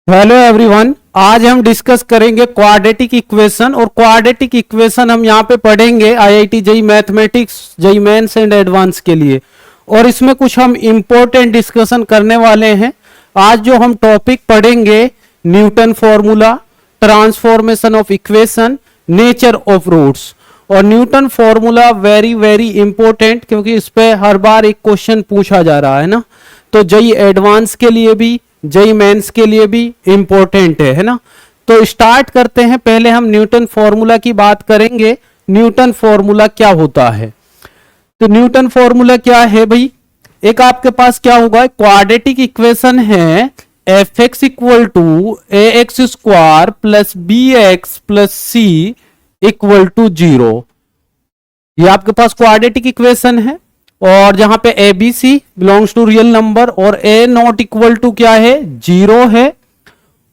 Hello everyone, आज हम discuss करेंगे क्वाड्रेटिक इक्वेशन। और क्वाड्रेटिक इक्वेशन हम यहाँ पे पढ़ेंगे IIT JEE mathematics, JEE mains and advance के लिए। और इसमें कुछ हम इंपॉर्टेंट डिस्कशन करने वाले हैं। आज जो हम टॉपिक पढ़ेंगे, Newton formula, transformation of equation, nature of roots. और Newton formula very very important, क्योंकि इस पे हर बार एक क्वेश्चन पूछा जा रहा है ना। तो जेईई एडवांस के लिए भी, जेईई मेंस के लिए भी इंपॉर्टेंट है ना। तो स्टार्ट करते हैं। पहले हम न्यूटन फॉर्मूला की बात करेंगे। न्यूटन फॉर्मूला क्या होता है? तो न्यूटन फॉर्मूला क्या है भाई? एक आपके पास क्या होगा, क्वाड्रेटिक इक्वेशन है f x equal to a x square plus b x plus C equal to 0। ये आपके पास क्वाड्रेटिक इक्वेशन है। और जहां पे a b c belongs to real number और ए नॉट इक्वल टू क्या है, 0 है।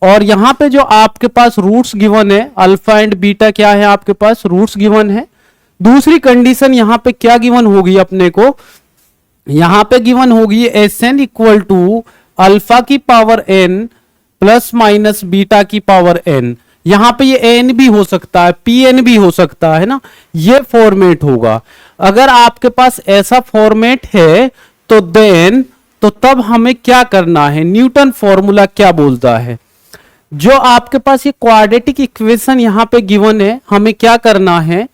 और यहां पे जो आपके पास रूट्स गिवन है, अल्फा एंड बीटा क्या है, आपके पास रूट्स गिवन है। दूसरी कंडीशन यहां पे क्या गिवन होगी अपने को, यहां पे गिवन होगी S N equal to alpha की power N plus minus beta की पावर एन। यहां पे ये एन भी हो सकता है, पी एन भी हो सकता है ना। ये फॉर्मेट होगा। अगर आपके पास ऐसा फॉर्मेट है तो देन, तो तब हमें क्या करना है, न्यूटन फॉर्मूला क्या बोलता है। जो आपके पास ये क्वाड्रेटिक इक्वेशन यहां पे गिवन है, हमें क्या करना है,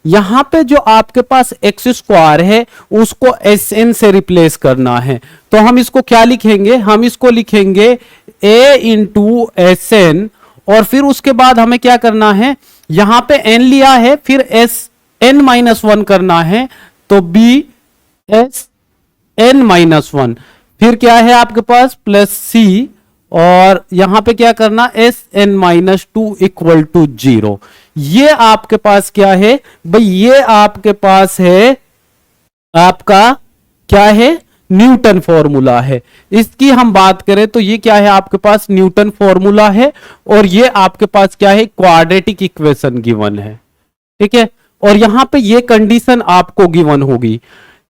यहां पे जो आपके पास एक्स स्क्वायर है उसको एस एन से रिप्लेस करना है। तो हम इसको क्या लिखेंगे, हम इसको लिखेंगे ए इंटू एस एन। और फिर उसके बाद हमें क्या करना है, यहां पे n लिया है, फिर एस एन माइनस वन करना है, तो b s n minus one. फिर क्या है आपके पास प्लस सी, और यहां पे क्या करना, s n minus two equal to 0। ये आपके पास क्या है भाई, ये आपके पास है आपका क्या है, न्यूटन फॉर्मूला है। इसकी हम बात करें तो ये क्या है, आपके पास न्यूटन फॉर्मूला है। और ये आपके पास क्या है, क्वाड्रेटिक इक्वेशन गिवन है। ठीक है। और यहां पे ये कंडीशन आपको गिवन होगी।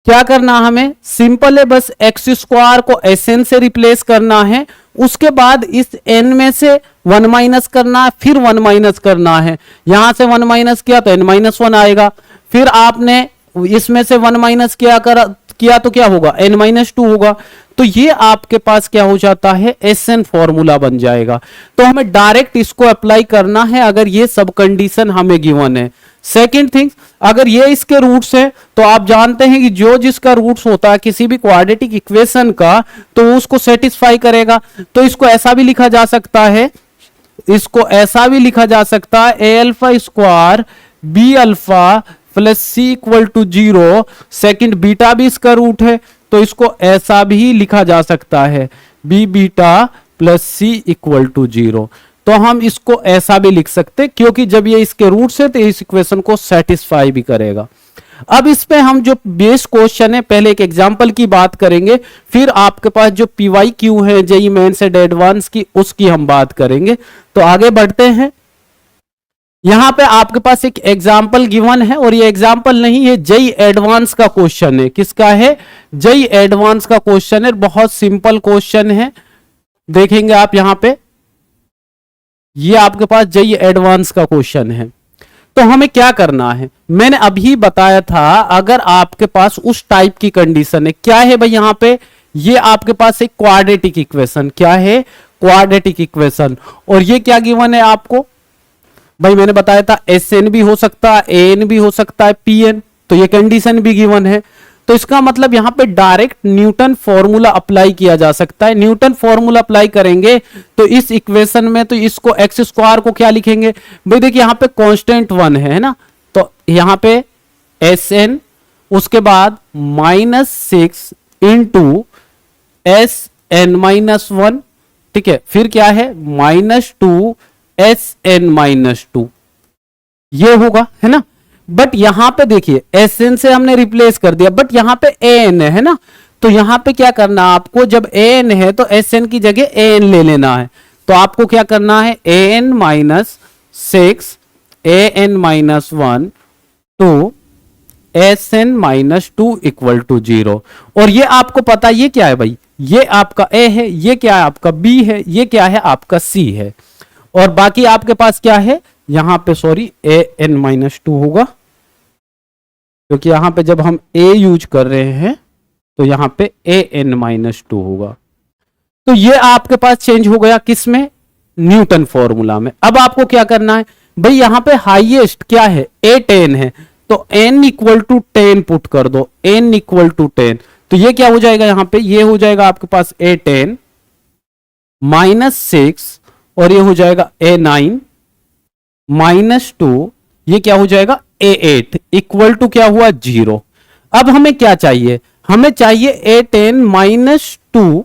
क्या करना हमें, सिंपल है, बस एक्स स्क्वायर को एस एन से रिप्लेस करना है। उसके बाद इस एन में से 1 माइनस करना है, फिर 1 माइनस करना है। यहां से 1 माइनस किया तो एन माइनस वन आएगा। फिर आपने इसमें से 1 माइनस किया तो क्या होगा, n माइनस टू होगा। तो ये आपके पास क्या हो जाता है, एस एन फॉर्मूला बन जाएगा। तो हमें डायरेक्ट इसको अप्लाई करना है अगर ये सब कंडीशन हमें गिवन है। सेकंड थिंग, अगर ये इसके रूट्स है तो आप जानते हैं कि जो जिसका रूट्स होता है किसी भी क्वाड्रेटिक इक्वेशन का, तो उसको सेटिस्फाई करेगा। तो इसको ऐसा भी लिखा जा सकता है, इसको ऐसा भी लिखा जा सकता है, A alpha square B alpha plus C equal to 0। Second beta भी इसका रूट है, तो इसको ऐसा भी लिखा जा सकता है, b beta plus C equal to 0। तो हम इसको ऐसा भी लिख सकते, क्योंकि जब ये इसके रूट से तो इस इक्वेशन को सेटिस्फाई भी करेगा। अब इस पे हम जो बेस क्वेश्चन है, पहले एक एग्जांपल की बात करेंगे, फिर आपके पास जो पीवाई क्यू है जेईई मेंस एंड एडवांस की, उसकी हम बात करेंगे। तो आगे बढ़ते हैं। यहां पे आपके पास एक एग्जाम्पल गिवन है, और ये एग्जाम्पल नहीं है, जेईई एडवांस का क्वेश्चन है। किसका है, जेईई एडवांस का क्वेश्चन है। बहुत सिंपल क्वेश्चन है, देखेंगे आप यहां पे, ये आपके पास जेईई एडवांस का क्वेश्चन है। तो हमें क्या करना है, मैंने अभी बताया था, अगर आपके पास उस टाइप की कंडीशन है, क्या है भाई, यहां पे ये आपके पास एक क्वाड्रेटिक इक्वेशन, क्या है, क्वाड्रेटिक इक्वेशन। और ये क्या गिवन है आपको भाई, मैंने बताया था एस एन भी हो सकता है, ए एन भी हो सकता है, पी एन। तो ये कंडीशन भी गिवन है। तो इसका मतलब यहां पे डायरेक्ट न्यूटन फॉर्मूला अप्लाई किया जा सकता है। न्यूटन फॉर्मूला अप्लाई करेंगे तो इस इक्वेशन में, तो इसको एक्स स्क्वायर को क्या लिखेंगे भाई, देखिए यहां पे कांस्टेंट 1 है ना। तो यहां पे एस एन, उसके बाद -6 into s n minus one. ठीक है। फिर क्या है, -2 एस एन माइनस टू, ये होगा, है ना। बट यहां पे देखिए एस एन से हमने रिप्लेस कर दिया, बट यहां पे ए एन है ना। तो यहां पे क्या करना आपको, जब ए एन है तो एस एन की जगह ए एन ले लेना है। तो आपको क्या करना है, A N minus 6 A N minus 1 two Sn minus 2 equal to 0। और ये आपको पता ये क्या है भाई, ये आपका A है, ये क्या है आपका B है, ये क्या है आपका C है, और बाकी आपके पास क्या है यहां पे, सॉरी An माइनस 2 होगा, क्योंकि यहां पे जब हम A यूज कर रहे हैं तो यहां पे An माइनस 2 होगा। तो ये आपके पास चेंज हो गया किसमें, न्यूटन फॉर्मूला में। अब आपको क्या करना है भाई, यहां पे हाईएस्ट क्या है A10 है, तो n इक्वल टू 10 पुट कर दो, n इक्वल टू 10। तो ये क्या हो जाएगा यहां पे, ये हो जाएगा आपके पास A10 माइनस 6, और ये हो जाएगा A9 माइनस 2, ये क्या हो जाएगा A8 इक्वल टू क्या हुआ 0। अब हमें क्या चाहिए, हमें चाहिए A10 minus 2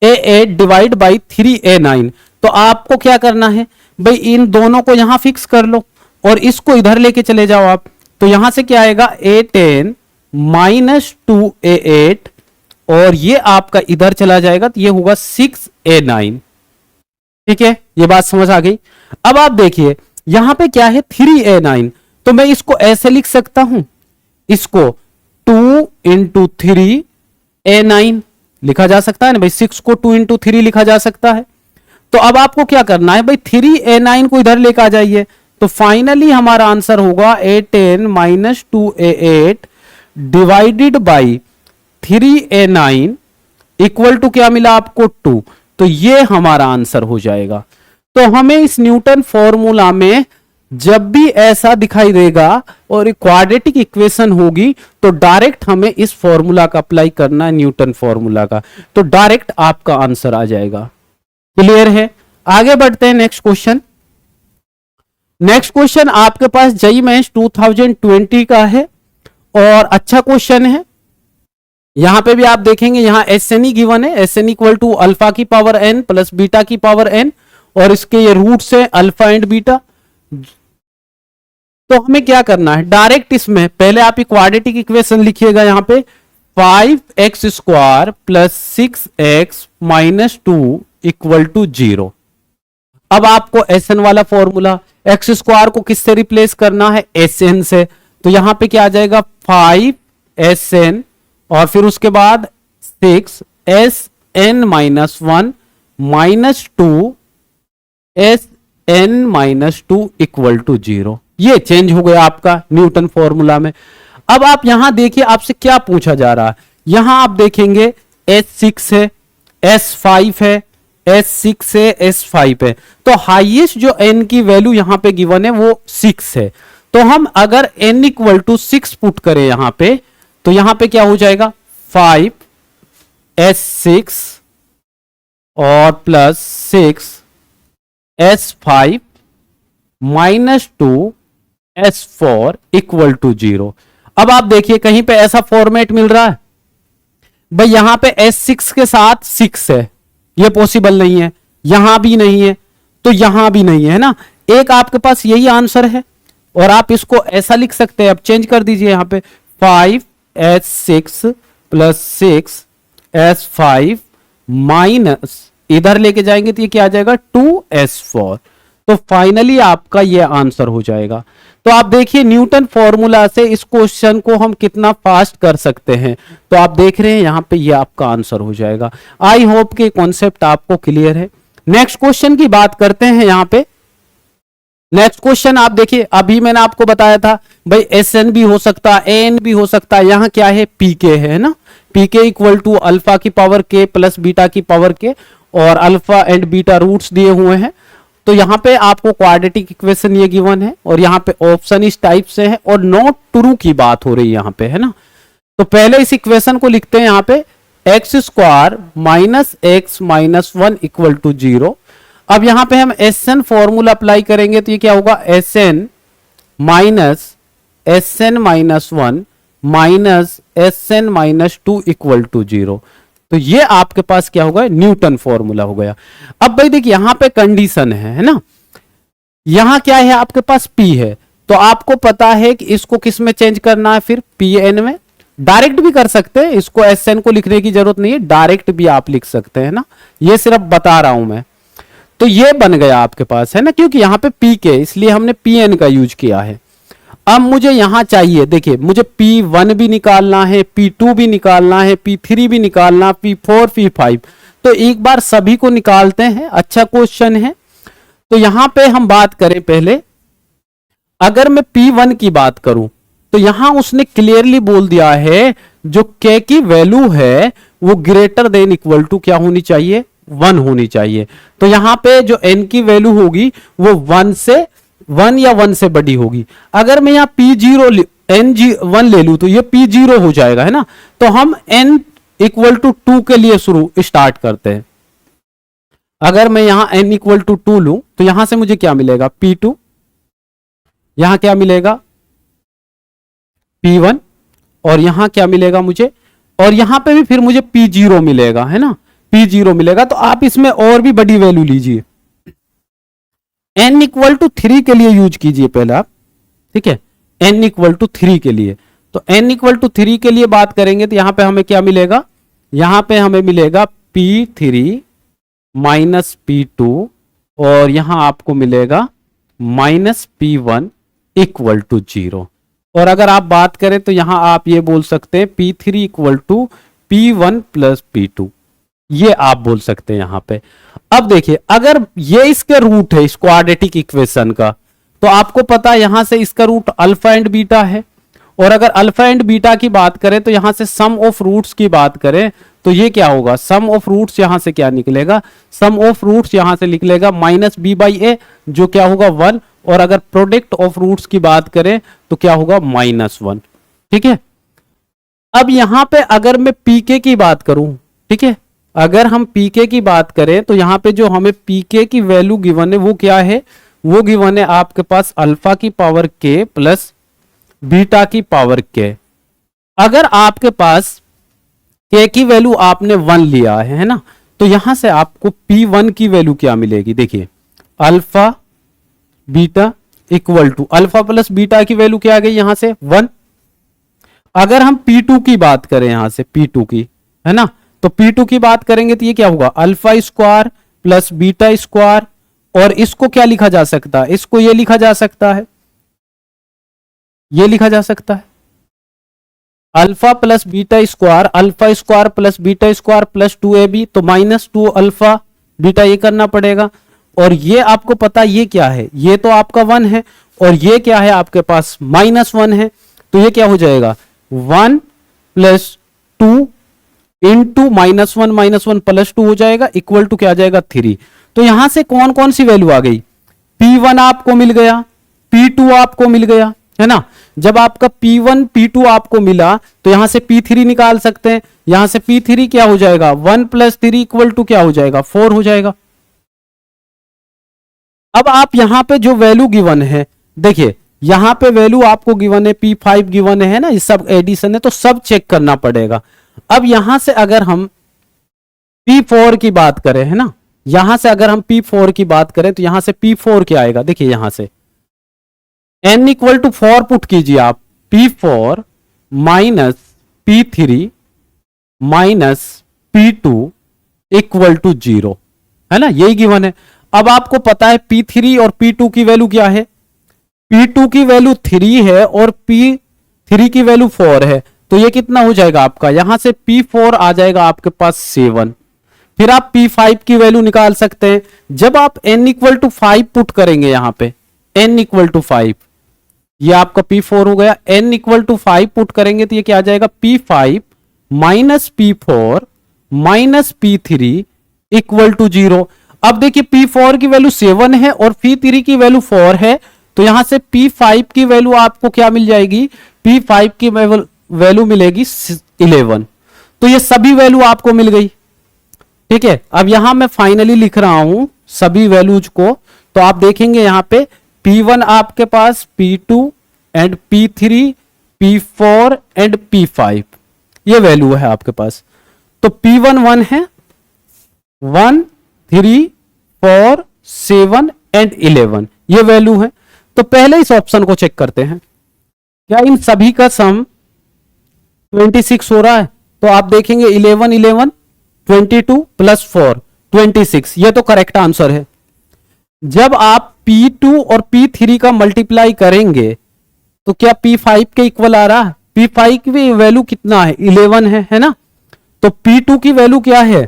A8 divide by 3 A9। तो आपको क्या करना है भाई, इन दोनों को यहां फिक्स कर लो और इसको इधर लेके चले जाओ आप। तो यहां से क्या आएगा A10 माइनस 2 A8, और ये आपका इधर चला जाएगा तो ये होगा 6 A9। ठीक है, ये बात समझ आ गई। अब आप देखिए यहां पे क्या है 3 A9, तो मैं इसको ऐसे लिख सकता हूं, इसको 2 इंटू 3 A9 लिखा जा सकता है ना भाई, 6 को 2 इंटू 3 लिखा जा सकता है। तो अब आपको क्या करना है भाई, 3 A9 को इधर लेकर आ जाइए, तो फाइनली हमारा आंसर होगा A10 minus 2 A8 divided by 3 A9 equal to क्या मिला आपको 2। तो ये हमारा आंसर हो जाएगा। तो हमें इस न्यूटन फॉर्मूला में जब भी ऐसा दिखाई देगा और क्वाड्रेटिक इक्वेशन होगी तो डायरेक्ट हमें इस फॉर्मूला का अप्लाई करना है, न्यूटन फॉर्मूला का, तो डायरेक्ट आपका आंसर आ जाएगा। क्लियर है, आगे बढ़ते हैं नेक्स्ट क्वेश्चन। नेक्स्ट क्वेश्चन आपके पास जेईई मेंस 2020 का है और अच्छा क्वेश्चन है। यहां पे भी आप देखेंगे यहां SN गिवन है, SN इक्वल टू अल्फा की पावर n प्लस बीटा की पावर n, और इसके ये रूट्स है अल्फा एंड बीटा। तो हमें क्या करना है, डायरेक्ट इसमें पहले आप क्वाड्रेटिक इक्वेशन लिखिएगा यहां पे 5x square plus 6x minus 2 equal to 0। अब आपको SN वाला फॉर्मूला, एक्स स्क्वायर को किससे रिप्लेस करना है, SN से, तो यहां पे क्या आ जाएगा 5SN और फिर उसके बाद 6SN minus 1 minus 2SN minus 2 equal to 0। ये चेंज हो गया आपका न्यूटन फॉर्मूला में। अब आप यहां देखिए आपसे क्या पूछा जा रहा है, यहां आप देखेंगे S6 है, S5 है, S6 है, S5 है, तो हाईएस्ट जो n की वैल्यू यहां पे गिवन है वो 6 है। तो हम अगर n इक्वल टू 6 पुट करें यहां पे, तो यहां पे क्या हो जाएगा 5S6 और plus 6S5 minus 2S4 equal to 0। अब आप देखिए कहीं पे ऐसा फॉर्मेट मिल रहा है भाई, यहां पे S6 के साथ 6 है, ये पॉसिबल नहीं है, यहां भी नहीं है, तो यहां भी नहीं है ना। एक आपके पास यही आंसर है और आप इसको ऐसा लिख सकते हैं, अब चेंज कर दीजिए यहां पे 5S6 प्लस 6S5 माइनस इधर लेके जाएंगे तो ये क्या आ जाएगा 2S4। तो फाइनली आपका ये आंसर हो जाएगा। तो आप देखिए न्यूटन फॉर्मूला से इस क्वेश्चन को हम कितना फास्ट कर सकते हैं। तो आप देख रहे हैं यहां पे ये आपका आंसर हो जाएगा। आई होप कि कॉन्सेप्ट आपको क्लियर है। नेक्स्ट क्वेश्चन की बात करते हैं। यहां पे नेक्स्ट क्वेश्चन आप देखिए, अभी मैंने आपको बताया था भाई SN भी हो सकता है, AN भी हो सकता है, यहां क्या है PK है ना, PK इक्वल टू अल्फा की पावर K प्लस बीटा की पावर K, और अल्फा एंड बीटा रूट्स दिए हुए हैं। तो यहां पे आपको क्वाड्रेटिक इक्वेशन ये गिवन है और यहां पे ऑप्शन इस टाइप से है और नॉट ट्रू की बात हो रही है यहां पे, है ना। तो पहले इस इक्वेशन को लिखते हैं यहां पे x square minus x minus 1 equal to 0। अब यहां पे हम SN फॉर्मूला अप्लाई करेंगे तो ये क्या होगा SN minus SN minus 1 minus SN minus 2 equal to 0। तो ये आपके पास क्या होगा न्यूटन फॉर्मूला हो गया। अब भाई देखिए यहां पे कंडीशन है ना, यहां क्या है आपके पास P है, तो आपको पता है कि इसको किस में चेंज करना है, फिर PN में। डायरेक्ट भी कर सकते हैं, इसको SN को लिखने की जरूरत नहीं है, डायरेक्ट भी आप लिख सकते हैं ना, ये सिर्फ बता रहा हूं मैं। तो ये बन गया आपके पास, है ना, क्योंकि यहां पे PK इसलिए हमने PN का यूज किया है। अब मुझे यहां चाहिए, देखिए मुझे P1 भी निकालना है, P2 भी निकालना है, P3 भी निकालना, P4 P5। तो एक बार सभी को निकालते हैं, अच्छा क्वेश्चन है। तो यहां पे हम बात करें पहले, अगर मैं P1 की बात करूं तो यहां उसने क्लियरली बोल दिया है जो K की वैल्यू है वो ग्रेटर देन इक्वल टू क्या होनी चाहिए, 1 होनी चाहिए। तो यहां पे जो N की वैल्यू होगी वो 1 या 1 से बड़ी होगी। अगर मैं यहां P0 N1 ले लूं तो ये P0 हो जाएगा, है ना। तो हम N इक्वल टू 2 के लिए स्टार्ट करते हैं। अगर मैं यहां N इक्वल टू 2 लूं तो यहां से मुझे क्या मिलेगा, P2, यहां क्या मिलेगा P1, और यहां क्या मिलेगा मुझे, और यहां पे भी फिर मुझे P0 मिलेगा, है ना, P0 मिलेगा। तो आप इसमें और भी बड़ी वैल्यू लीजिए, N इक्वल टू 3 के लिए यूज कीजिए पहले आप, ठीक है, N इक्वल टू 3 के लिए। तो N इक्वल टू 3 के लिए बात करेंगे तो यहां पे हमें क्या मिलेगा, यहां पे हमें मिलेगा P3 माइनस P2, और यहां आपको मिलेगा माइनस P1 इक्वल टू 0। और अगर आप बात करें तो यहां आप ये बोल सकते हैं P3 equal to P1 plus P2, ये आप बोल सकते हैं यहां पे। अब देखिए अगर ये इसके रूट है इस क्वाड्रेटिक इक्वेशन का, तो आपको पता है यहां से इसका रूट अल्फा एंड बीटा है, और अगर अल्फा एंड बीटा की बात करें तो यहां से सम ऑफ रूट्स की बात करें तो ये क्या होगा, सम ऑफ रूट्स यहां से क्या निकलेगा, सम ऑफ रूट्स यहां से निकलेगा माइनस बी बाई ए, जो क्या होगा 1, और अगर प्रोडक्ट ऑफ रूट्स की बात करें तो क्या होगा -1, ठीक है। अब यहां पे अगर मैं पीके की बात करूं, ठीक है, अगर हम पीके की बात करें तो यहां पे जो हमें पीके की वैल्यू गिवन है वो क्या है, वो गिवन है आपके पास अल्फा की पावर के प्लस बीटा की पावर के। अगर आपके पास के की वैल्यू आपने 1 लिया है ना, तो यहां से आपको P1 की वैल्यू क्या मिलेगी, देखिए alpha beta equal to alpha plus beta की वैल्यू क्या आ गई यहां से 1। अगर हम P2 की बात करें यहां से P2 की, है ना, तो P2 की बात करेंगे तो ये क्या होगा, alpha square plus beta square, और इसको क्या लिखा जा सकता है, इसको ये लिखा जा सकता है, ये लिखा जा सकता है alpha plus beta square, alpha square plus beta square plus 2ab, तो -2 अल्फा बीटा ये करना पड़ेगा। और ये आपको पता ये क्या है, ये तो आपका 1 है, और ये क्या है आपके पास -1 है, तो ये क्या हो जाएगा 1 प्लस 2 इंटू -1 प्लस 2 हो जाएगा, इक्वल टू क्या आ जाएगा 3। तो यहां से कौन कौन सी वैल्यू आ गई, P1 आपको मिल गया, P2 आपको मिल गया, है ना। जब आपका P1 P2 आपको मिला तो यहां से P3 निकाल सकते हैं, यहां से P3 क्या हो जाएगा 1 प्लस 3 इक्वल टू क्या हो जाएगा 4 हो जाएगा। अब आप यहां पे जो वैल्यू गिवन है, देखिए यहां पे वैल्यू आपको गिवन है P5 गिवन है ना, ये सब एडिशन है तो सब चेक करना पड़ेगा। अब यहां से अगर हम P4 की बात करें, है ना, यहां से अगर हम P4 की बात करें तो यहां से P4 क्या आएगा, देखिए यहां से N इक्वल टू 4 पुट कीजिए आप, P4 minus P3 minus P2 equal to 0, है ना, यही गिवन है। अब आपको पता है P3 और P2 की वैल्यू क्या है, P2 की वैल्यू 3 है और P3 की वैल्यू 4 है, तो ये कितना हो जाएगा आपका, यहां से P4 आ जाएगा आपके पास 7। फिर आप P5 की वैल्यू निकाल सकते हैं, जब आप N इक्वल टू 5 पुट करेंगे यहां पे N इक्वल टू 5, ये आपका P4 हो गया, N इक्वल टू 5 पुट करेंगे तो ये क्या आ जाएगा P5 minus P4 minus P3 equal to 0। अब देखिए P4 की वैल्यू 7 है और P3 की वैल्यू 4 है, तो यहां से P5 की वैल्यू आपको क्या मिल जाएगी, P5 की वैल्यू मिलेगी 11। तो ये सभी वैल्यू आपको मिल गई, ठीक है। अब यहां मैं फाइनली लिख रहा हूं सभी वैल्यूज को, तो आप देखेंगे यहां पे P1 आपके पास P2 and P3 P4 and P5 ये वैल्यू है आपके पास। तो P1 1 है, 1 3 4 7 एंड 11 ये वैल्यू है। तो पहले इस ऑप्शन को चेक करते हैं, क्या इन सभी का सम 26 हो रहा है, तो आप देखेंगे 11 11 22 प्लस 4 26, ये तो करेक्ट आंसर है। जब आप P2 और P3 का मल्टीप्लाई करेंगे तो क्या P5 के इक्वल आ रहा? P5 की वैल्यू कितना है? 11 है ना? तो P2 की वैल्यू क्या है?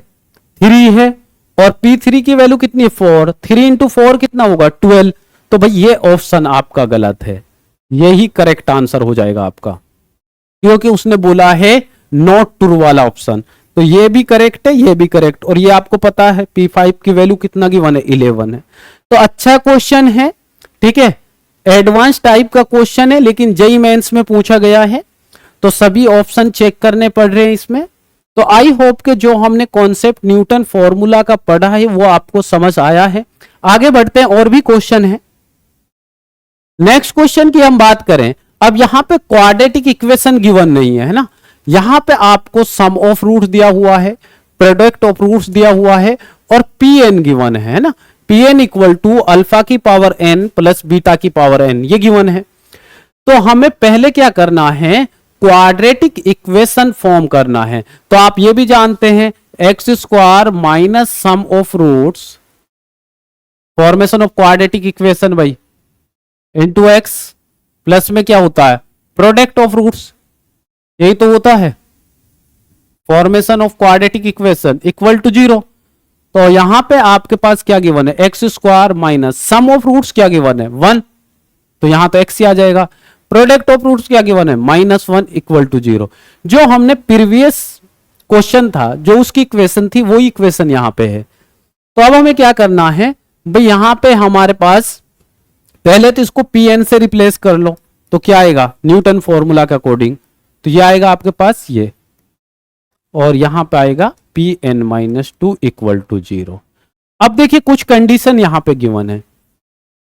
3 है। और P3 की वैल्यू कितनी है? 4। 3 इंटू 4 कितना होगा? 12। तो भाई ये ऑप्शन आपका गलत है, यही करेक्ट आंसर हो जाएगा आपका, क्योंकि उसने बोला है नॉट ट्रू वाला ऑप्शन। तो ये भी करेक्ट है, ये भी करेक्ट। और ये आपको पता है P5 की वैल्यू कितना गिवन है? 11 है। तो अच्छा क्वेश्चन है, ठीक है, एडवांस टाइप का क्वेश्चन है, लेकिन जेईई मेंस में पूछा गया है, तो सभी ऑप्शन चेक करने पड़ रहे हैं इसमें। तो आई होप कि जो हमने कॉन्सेप्ट न्यूटन फॉर्मूला का पढ़ा है वो आपको समझ आया है। आगे बढ़ते हैं, और भी क्वेश्चन है। नेक्स्ट क्वेश्चन की हम बात करें, अब यहां पे क्वाड्रेटिक इक्वेशन गिवन नहीं है ना, यहां पे आपको सम ऑफ रूट्स दिया हुआ है, प्रोडक्ट ऑफ रूट्स दिया हुआ है, और Pn गिवन है ना, Pn इक्वल टू अल्फा की पावर n प्लस बीटा की पावर n, ये गिवन है। तो हमें पहले क्या करना है? क्वाड्रेटिक इक्वेशन फॉर्म करना है। तो आप ये भी जानते हैं x square minus sum of roots, formation of quadratic equation भाई, इंटू एक्स प्लस में क्या होता है? प्रोडक्ट ऑफ रूट्स, यही तो होता है formation of quadratic equation equal to 0। तो यहां पे आपके पास क्या गिवन है? X square minus sum of roots क्या गिवन है? 1। तो यहां तो एक्स ही आ जाएगा। प्रोडक्ट ऑफ रूट्स क्या गिवन है? -1 इक्वल टू 0। जो हमने प्रीवियस क्वेश्चन था, जो उसकी इक्वेशन थी, वो इक्वेशन यहां पे है। तो अब हमें क्या करना है भाई? यहां पे हमारे पास पहले तो इसको Pn से रिप्लेस कर लो, तो क्या आएगा? न्यूटन फॉर्मूला के अकॉर्डिंग तो ये आएगा आपके पास ये, और यहां पे आएगा Pn-2 इक्वल टू 0। अब देखिए कुछ कंडीशन यहां पे गिवन है।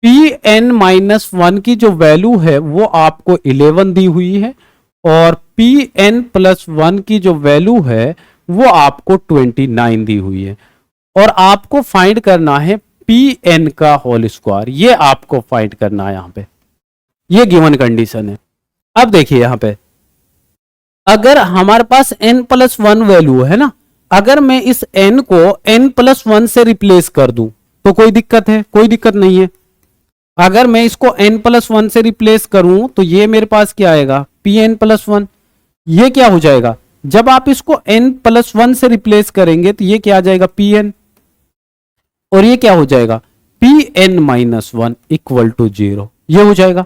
Pn-1 की जो वैल्यू है वो आपको 11 दी हुई है, और Pn+1 की जो वैल्यू है वो आपको 29 दी हुई है, और आपको फाइंड करना है Pn का होल स्क्वायर, ये आपको फाइंड करना है यहां पे, ये गिवन कंडीशन है। अब देखिए यहां पे अगर हमारे पास n+1 वैल्यू है ना, अगर मैं इस n को n+1 से रिप्लेस कर दूं तो कोई दिक्कत है? कोई दिक्कत नहीं है। अगर मैं इसको n+1 से रिप्लेस करूं तो ये मेरे पास क्या आएगा? Pn+1। ये क्या हो जाएगा? जब आप इसको n+1 से रिप्लेस करेंगे तो ये क्या आ जाएगा? Pn। और ये क्या हो जाएगा? Pn-1 इक्वल टू 0, ये हो जाएगा।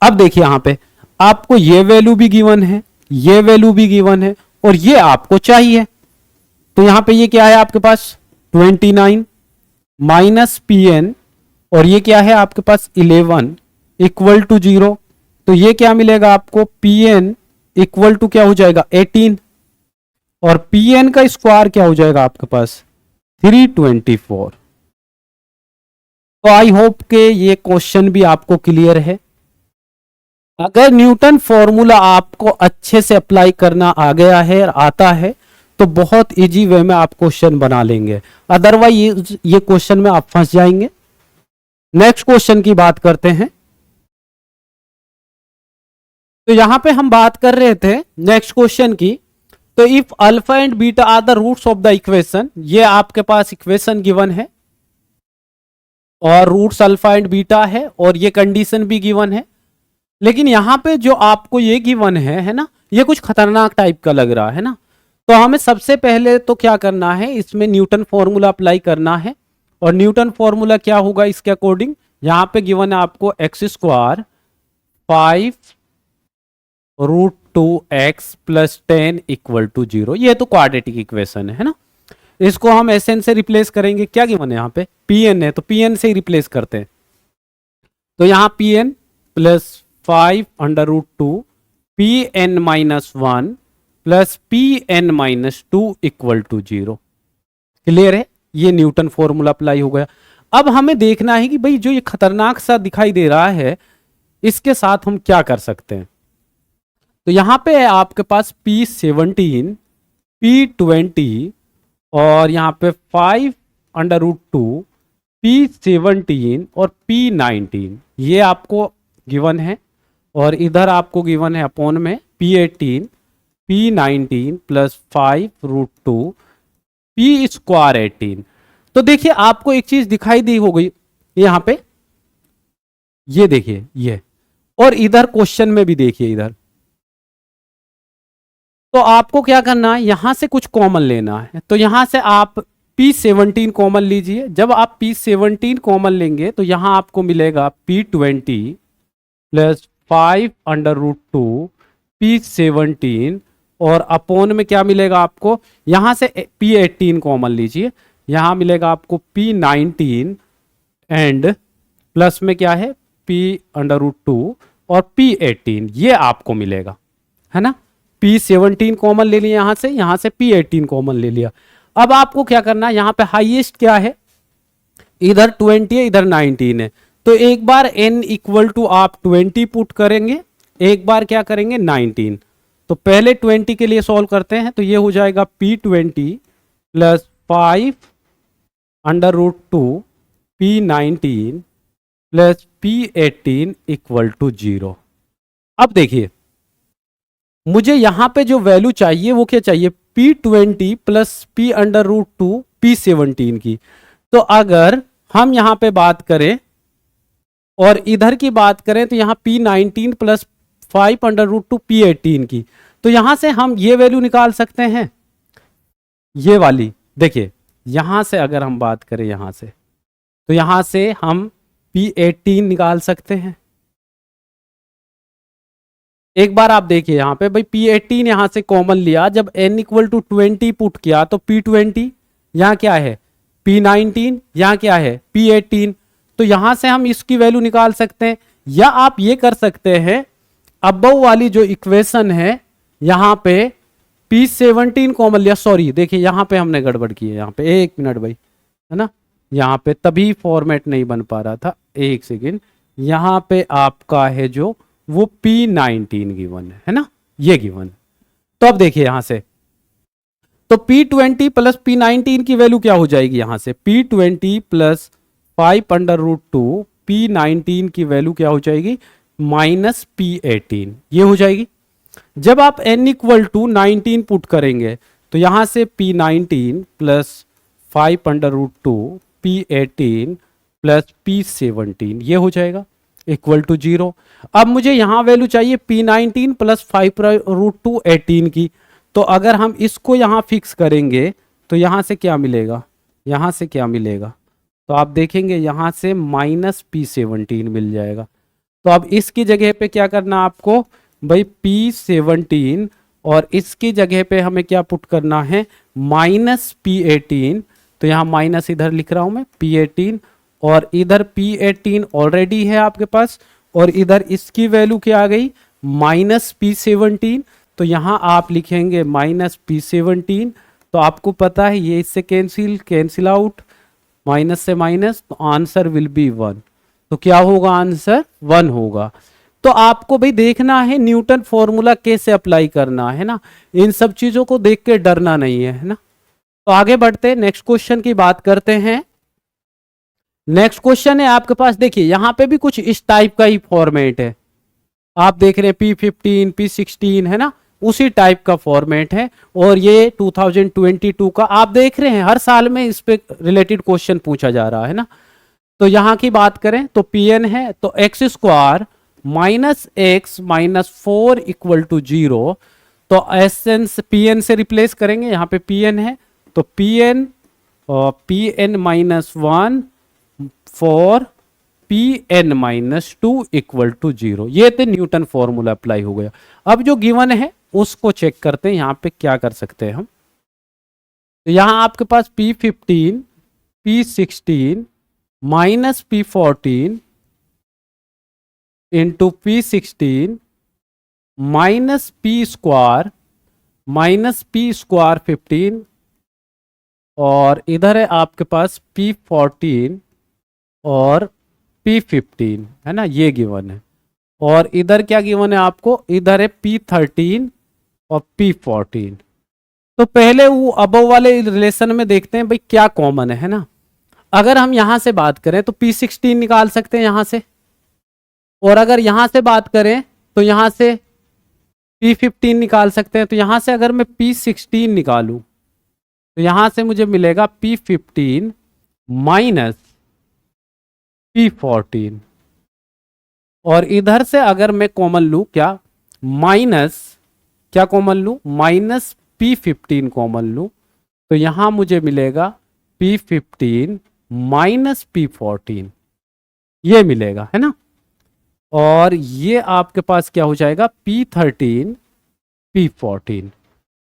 अब देखिए यहां पे आपको ये वैल्यू भी गिवन है, ये वैल्यू भी गिवन है, और ये आपको चाहिए। तो यहां पे ये क्या है आपके पास? 29 माइनस Pn, और ये क्या है आपके पास? 11 इक्वल टू 0। तो ये क्या मिलेगा आपको? Pn इक्वल टू क्या हो जाएगा? 18, और Pn का स्क्वायर क्या हो जाएगा आपके पास? 324। तो आई होप के ये क्वेश्चन भी आपको क्लियर है। अगर न्यूटन फॉर्मूला आपको अच्छे से अप्लाई करना आ गया है और आता है तो बहुत इजी वे में आप क्वेश्चन बना लेंगे, अदरवाइज ये क्वेश्चन में आप फंस जाएंगे। नेक्स्ट क्वेश्चन की बात करते हैं। तो यहां पे हम बात कर रहे थे नेक्स्ट क्वेश्चन की। तो if alpha and beta are the roots of the equation, ये आपके पास इक्वेशन गिवन है, और रूट्स अल्फा एंड बीटा है, और ये कंडीशन भी गिवन है। लेकिन यहां पे जो आपको ये गिवन है ना, ये कुछ खतरनाक टाइप का लग रहा है ना। तो हमें सबसे पहले तो क्या करना है? इसमें न्यूटन फॉर्मूला अप्लाई करना है, और न्यूटन फॉर्मूला क्या होगा इसके अकॉर्डिंग? यहां पे गिवन है आपको x square 5√2x + 10 equal to 0। ये तो क्वाड्रेटिक इक्वेशन है ना। इसको हम Sn से रिप्लेस करेंगे। क्या गिवन है यहाँ पे? Pn है, तो Pn से ही रिप्लेस करते हैं। तो यहां Pn plus 5√2 Pn-1 plus Pn-2 equal to 0। Clear है? ये न्यूटन फॉर्मूला अप्लाई हो गया। अब हमें देखना है कि भाई जो ये खतरनाक सा दिखाई दे रहा है, इसके साथ हम क्या कर सकते हैं। तो यहां पे है आपके पास P17, P20, और यहां पे 5√2 P17 और P19, ये आपको गिवन है। और इधर आपको गिवन है अपॉन में P18, P19 प्लस 5√2 P² 18। तो देखिए आपको एक चीज दिखाई दी हो गई यहां पे, ये देखिए ये, और इधर क्वेश्चन में भी देखिए, इधर तो आपको क्या करना है, यहां से कुछ कॉमन लेना है। तो यहां से आप P17 कॉमन लीजिए। जब आप P17 कॉमन लेंगे तो यहां आपको मिलेगा P20 प्लस 5√2 P17, और अपोन में क्या मिलेगा आपको, यहां से P18 कॉमन लीजिए, यहां मिलेगा आपको P19 एंड प्लस में क्या है P√2 और P18, ये आपको मिलेगा, है ना। P17 कॉमन ले लिया यहां से P18 कॉमन ले लिया। अब आपको क्या करना है, यहां पे हाईएस्ट क्या है, इधर 20 है, इधर 19 है। तो एक बार n इक्वल टू आप 20 पुट करेंगे, एक बार क्या करेंगे 19। तो पहले 20 के लिए सॉल्व करते हैं, तो ये हो जाएगा P20 plus 5√2 P19 plus P18 equal to 0। अब देखिए मुझे यहां पे जो वैल्यू चाहिए वो क्या चाहिए, P20 प्लस P√2 P17 की। तो अगर हम यहां पे बात करें और इधर की बात करें तो यहां P19 प्लस 5√2 P18 की, तो यहां से हम ये वैल्यू निकाल सकते हैं, ये वाली। देखिए यहां से अगर हम बात करें यहां से, तो यहां से हम P18 निकाल सकते हैं। एक बार आप देखिए यहां पे भाई P18 यहां से कॉमन लिया, जब n इक्वल टू 20 पुट किया तो P20 यहां क्या है P19, यहां क्या है P18। तो यहां से हम इसकी वैल्यू निकाल सकते हैं, या आप ये कर सकते हैं अबव वाली जो इक्वेशन है यहां पे P17 कॉमन लिया। सॉरी देखिए यहां पे हमने गड़बड़ की है, यहां पे एक मिनट भाई, है ना, यहां पे तभी फॉर्मेट नहीं बन पा रहा था, एक सेकेंड। यहां पे आपका है जो वो P19 गिवन है ना, ये गिवन। तो अब देखिए यहां से तो P20 प्लस P19 की वैल्यू क्या हो जाएगी, यहां से P20 प्लस 5√2 P19 की वैल्यू क्या हो जाएगी माइनस P18, ये हो जाएगी। जब आप n इक्वल टू 19 पुट करेंगे तो यहां से P19 plus 5√2 P18 plus P17 ये हो जाएगा इक्वल टू 0। अब मुझे यहां वैल्यू चाहिए P19 प्लस 5√2 18 की। तो अगर हम इसको यहां फिक्स करेंगे तो यहां से क्या मिलेगा, यहां से क्या मिलेगा, तो आप देखेंगे यहां से माइनस P17 मिल जाएगा। तो अब इसकी जगह पे क्या करना आपको भाई P17, और इसकी जगह पे हमें क्या पुट करना है माइनस P18। तो यहां माइनस इधर लिख रहा हूं मैं P18, और इधर P18 ऑलरेडी है आपके पास, और इधर इसकी वैल्यू क्या आ गई माइनस P17। तो यहां आप लिखेंगे माइनस P17। तो आपको पता है ये इससे कैंसिल आउट, माइनस से माइनस, तो आंसर विल बी 1। तो क्या होगा आंसर 1 होगा। तो आपको भाई देखना है न्यूटन फॉर्मूला कैसे अप्लाई करना है ना, इन सब चीजों को देख के डरना नहीं है ना। तो आगे बढ़ते नेक्स्ट क्वेश्चन की बात करते हैं। नेक्स्ट क्वेश्चन है आपके पास, देखिए यहां पे भी कुछ इस टाइप का ही फॉर्मेट है, आप देख रहे हैं P15 P16 है ना, उसी टाइप का फॉर्मेट है। और ये 2022 का आप देख रहे हैं, हर साल में इस पे रिलेटेड क्वेश्चन पूछा जा रहा है ना। तो यहां की बात करें तो Pn है, तो x square minus x minus 4 equal to 0। तो एसएन Pn से रिप्लेस करेंगे, यहां पे Pn है, तो Pn minus 1 for Pn-2 equal to 0। ये तो न्यूटन फॉर्मूला अप्लाई हो गया। अब जो गिवन है उसको चेक करते हैं, यहां पे क्या कर सकते हैं हम। तो यहां आपके पास P15 P16 minus P14 into P16 minus P square 15, और इधर है आपके पास P14 और P15 है ना, ये गिवन है। और इधर क्या गिवन है आपको, इधर है P13 और P14। तो पहले वो अबव वाले रिलेशन में देखते हैं भाई क्या कॉमन है ना। अगर हम यहां से बात करें तो P16 निकाल सकते हैं यहां से, और अगर यहां से बात करें तो यहां से P15 निकाल सकते हैं। तो यहां से अगर मैं P16 निकालूं तो यहां से मुझे मिलेगा P15 माइनस P14, और इधर से अगर मैं कॉमन लूं क्या, माइनस, क्या कॉमन लूं, माइनस P15 कॉमन लूं, तो यहां मुझे मिलेगा P15 माइनस P14, ये मिलेगा, है ना। और ये आपके पास क्या हो जाएगा, P13 P14।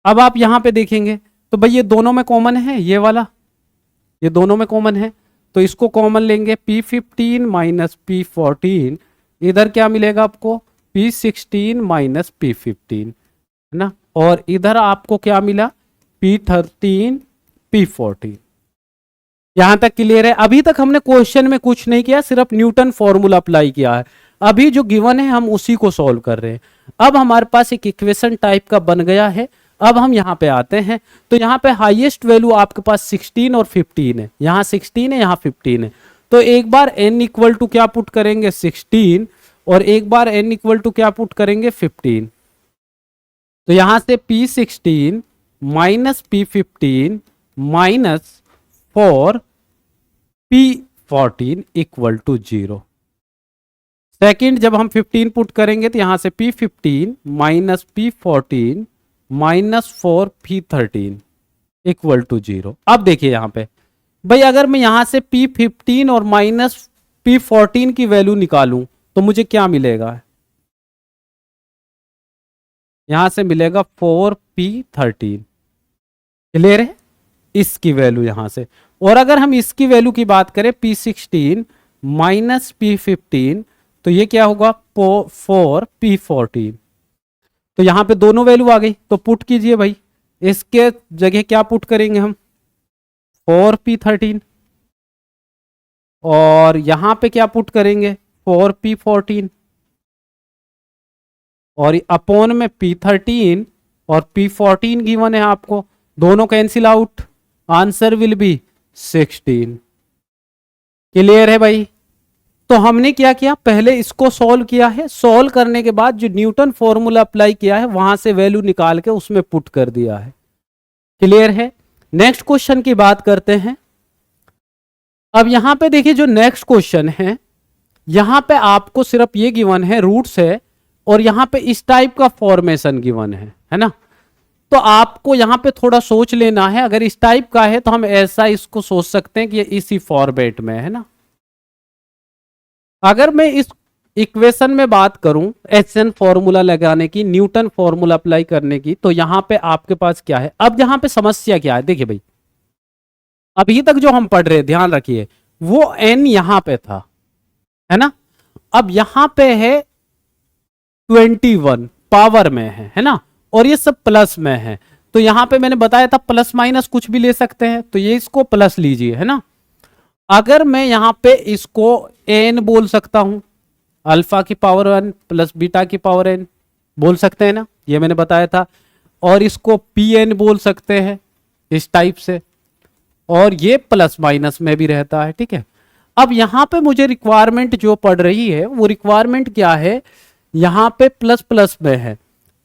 अब आप यहां पे देखेंगे तो भाई ये दोनों में कॉमन है, ये वाला, ये दोनों में कॉमन है, तो इसको कॉमन लेंगे, P15 माइनस P14, इधर क्या मिलेगा आपको, P16 माइनस P15, है ना। और इधर आपको क्या मिला, P13 P14। यहां तक क्लियर है। अभी तक हमने क्वेश्चन में कुछ नहीं किया, सिर्फ न्यूटन फॉर्मूला अप्लाई किया है। अभी जो गिवन है हम उसी को सॉल्व कर रहे हैं। अब हमारे पास एक इक्वेशन टाइप का बन गया है। अब हम यहां पे आते हैं, तो यहां पे हाईएस्ट वैल्यू आपके पास 16 और 15 है, यहां 16 है, यहां 15 है। तो एक बार n इक्वल टू क्या पुट करेंगे, 16, और एक बार n इक्वल टू क्या पुट करेंगे, 15। तो यहां से P16 minus P15 minus 4 P14 equal to 0। Second, जब हम 15 पुट करेंगे तो यहां से P15 minus P14 minus 4 P13 equal to 0। अब देखिए यहां पे भाई, अगर मैं यहां से P15 और माइनस P14 की वैल्यू निकालूं तो मुझे क्या मिलेगा, यहां से मिलेगा 4P13। क्लियर है, इसकी वैल्यू यहां से। और अगर हम इसकी वैल्यू की बात करें, P16 माइनस P15, तो ये क्या होगा, 4P14। तो यहां पे दोनों वैल्यू आ गई, तो पुट कीजिए भाई, इसके जगह क्या पुट करेंगे हम, 4P13, और यहां पे क्या पुट करेंगे, 4P14, और अपॉन में P13 और P14 गिवन है आपको, दोनों cancel out, answer will be 16। Clear है भाई। तो हमने क्या किया, पहले इसको सॉल्व किया है, सॉल्व करने के बाद जो न्यूटन फॉर्मूला अप्लाई किया है वहां से वैल्यू निकाल के उसमें पुट कर दिया है। क्लियर है। नेक्स्ट क्वेश्चन की बात करते हैं। अब यहां पे देखिए जो नेक्स्ट क्वेश्चन है, यहां पे आपको सिर्फ ये गिवन है, रूट्स है, और यहां पे इस टाइप का फॉर्मेशन गिवन है ना। तो आपको यहां पे थोड़ा सोच लेना है, अगर इस टाइप का है तो हम ऐसा इसको सोच सकते हैं कि ये इसी फॉर्मेट में है ना। अगर मैं इस इक्वेशन में बात करूं एचएन फॉर्मूला लगाने की, न्यूटन फॉर्मूला अप्लाई करने की, तो यहां पे आपके पास क्या है, अब यहां पे समस्या क्या है, देखिए भाई, अभी तक जो हम पढ़ रहे, ध्यान रखिए, वो एन यहां पे था, है ना। अब यहां पे है 21 पावर में है ना, और ये सब प्लस में है। तो यहां पे मैंने बताया था प्लस माइनस कुछ भी ले सकते हैं, तो ये इसको प्लस लीजिए, है ना। अगर मैं यहां पे इसको एन बोल सकता हूं, अल्फा की पावर 1 प्लस बीटा की पावर n बोल सकते हैं ना, ये मैंने बताया था। और इसको पी एन बोल सकते हैं इस टाइप से, और ये प्लस माइनस में भी रहता है, ठीक है। अब यहां पे मुझे रिक्वायरमेंट जो पड़ रही है, वो रिक्वायरमेंट क्या है, यहां पे प्लस प्लस में है,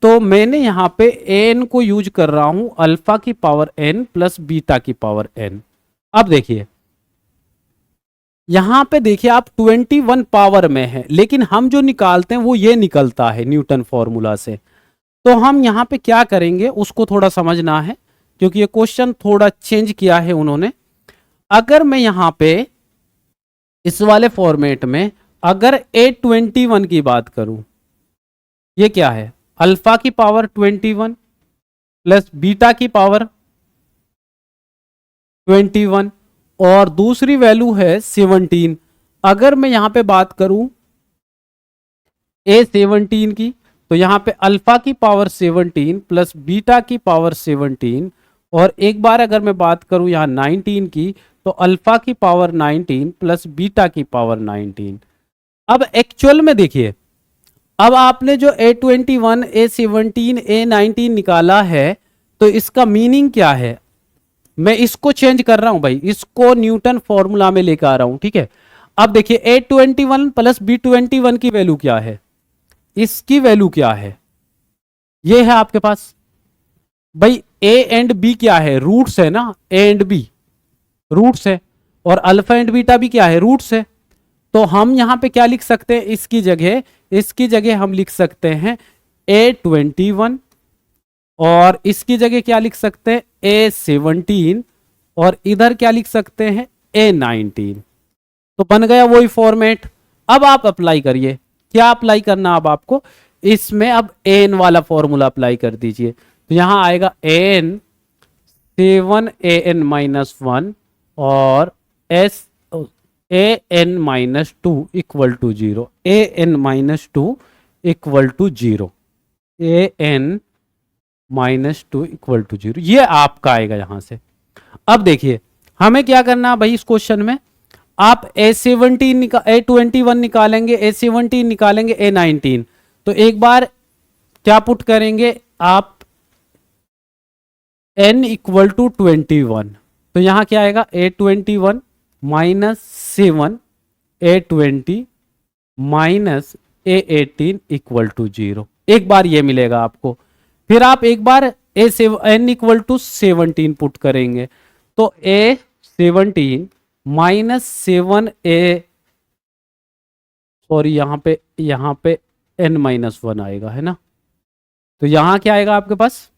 तो मैंने यहां पे एन को यूज कर रहा हूं अल्फा की पावर n प्लस बीटा की पावर n। अब देखिए यहां पे देखिए आप 21 पावर में है, लेकिन हम जो निकालते हैं वो ये निकलता है न्यूटन फॉर्मूला से। तो हम यहां पे क्या करेंगे उसको थोड़ा समझना है, क्योंकि ये क्वेश्चन थोड़ा चेंज किया है उन्होंने। अगर मैं यहां पे इस वाले फॉर्मेट में अगर A21 की बात करूं, ये क्या है, अल्फा की पावर 21 प्लस बीटा की पावर 21, और दूसरी वैल्यू है 17। अगर मैं यहां पे बात करूं A17 की, तो यहां पे अल्फा की पावर 17 प्लस बीटा की पावर 17, और एक बार अगर मैं बात करूं यहां 19 की, तो अल्फा की पावर 19 प्लस बीटा की पावर 19। अब एक्चुअल में देखिए, अब आपने जो A21, A17, A19 निकाला है, तो इसका मीनिंग क्या है, मैं इसको चेंज कर रहा हूं भाई, इसको न्यूटन फॉर्मूला में लेकर आ रहा हूं, ठीक है। अब देखिए A21 प्लस B21 की वैल्यू क्या है, इसकी वैल्यू क्या है, ये है आपके पास भाई। A एंड B क्या है, रूट्स है ना, A एंड B रूट्स है, और अल्फा एंड बीटा भी क्या है, रूट्स है। तो हम यहाँ पे क्या लिख सकते हैं, इसकी जगह हम लिख सकते हैं A21 और इसकी जगह क्या लिख सकते हैं A17 और इधर क्या लिख सकते हैं A19। तो बन गया वही फॉर्मेट। अब आप अप्लाई करिए, क्या अप्लाई करना अब आपको, इसमें अब एन वाला फॉर्मूला अप्लाई कर दीजिए। तो यहां आएगा एन 7an-1 और s an-2 equal to 0, an-2 equal to 0, an-2 equal to 0, ये आपका आएगा यहां से। अब देखिए हमें क्या करना है भाई, इस क्वेश्चन में आप A21 निकालेंगे, A17 निकालेंगे, A19। तो एक बार क्या पुट करेंगे आप n इक्वल टू 21, तो यहां क्या आएगा A21 minus 7 A20 minus A18 equal to 0। एक बार ये मिलेगा आपको। फिर आप एक बार n इक्वल टू 17 पुट करेंगे, तो A17 माइनस 7a, सॉरी यहाँ पे n-1 आएगा, है ना। तो यहाँ क्या आएगा आपके पास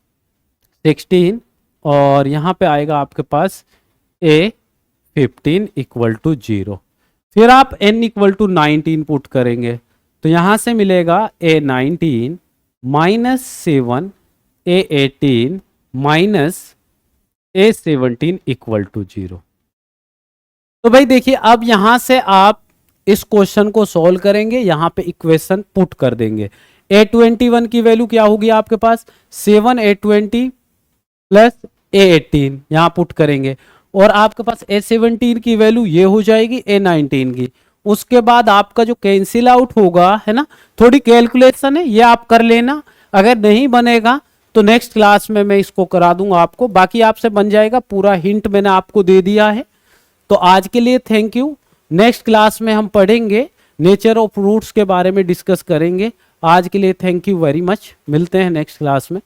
16 और यहाँ पे आएगा आपके पास A15 इक्वल टू 0। फिर आप n इक्वल टू 19 पुट करेंगे, तो यहाँ से मिलेगा A19 minus 7 A18 minus A17 equal to 0। तो भाई देखिए अब यहां से आप इस क्वेश्चन को सॉल्व करेंगे, यहां पे इक्वेशन पुट कर देंगे। A21 की वैल्यू क्या होगी आपके पास 7A20 प्लस A18 यहां पुट करेंगे और आपके पास A17 की वैल्यू ये हो जाएगी A19 की। उसके बाद आपका जो कैंसिल आउट होगा, है ना, थोड़ी कैलकुलेशन है ये आप कर लेना, अगर नहीं बनेगा तो नेक्स्ट क्लास में मैं इसको करा दूंगा आपको, बाकी आपसे बन जाएगा। पूरा हिंट मैंने आपको दे दिया है। तो आज के लिए थैंक यू। नेक्स्ट क्लास में हम पढ़ेंगे नेचर ऑफ रूट्स के बारे में डिस्कस करेंगे। आज के लिए थैंक यू वेरी मच, मिलते हैं नेक्स्ट क्लास में।